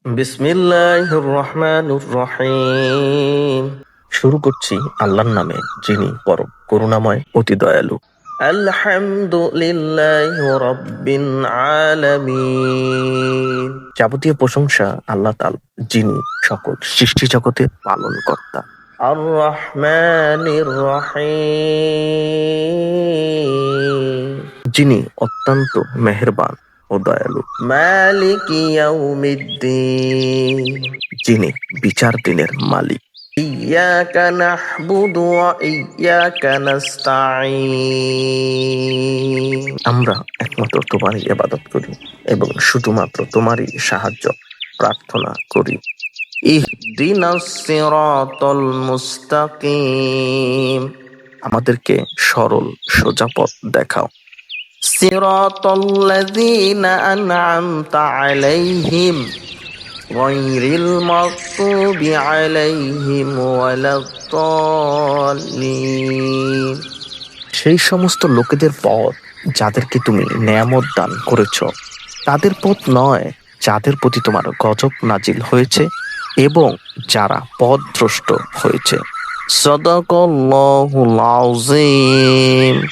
বিসমিল্লাহির রহমানির রহিম। শুরু করছি আল্লাহর নামে, যিনি পরম করুণাময়, অতি দয়ালু। আলহামদুলিল্লাহি রাব্বিল আলামিন। যাবতীয় প্রশংসা আল্লাহ তাআলা, যিনি সকল সৃষ্টি জগতের পালনকর্তা। আর রহমানির রহিম, যিনি অত্যন্ত মেহেরবান ও দয়ালু। মালিকি ইয়াউমিদ্দিন, যিনি বিচার দিনের মালিক। ইয়াকা নাহবুদু ওয়া ইয়াকা নাস্তাঈন, আমরা একমাত্র তোমারই ইবাদত করি এবং শুধুমাত্র তোমারই সাহায্য প্রার্থনা করি। ইহদিনাস সিরাতাল মুস্তাকিম, আমাদেরকে সরল সোজা পথ দেখাও। সিরাতাল্লাযীনা আন'আমতা আলাইহিম গায়রিল মাগদুবি আলাইহিম ওয়ালাদ-দাল্লিন, সেই সমস্ত লোকেদের পথ যাদেরকে তুমি নেয়ামত দান করেছ, তাদের পথ নয় যাদের প্রতি তোমার গজব নাজিল হয়েছে এবং যারা পথভ্রষ্ট হয়েছে। সাদাকাল্লাহুল আযীম।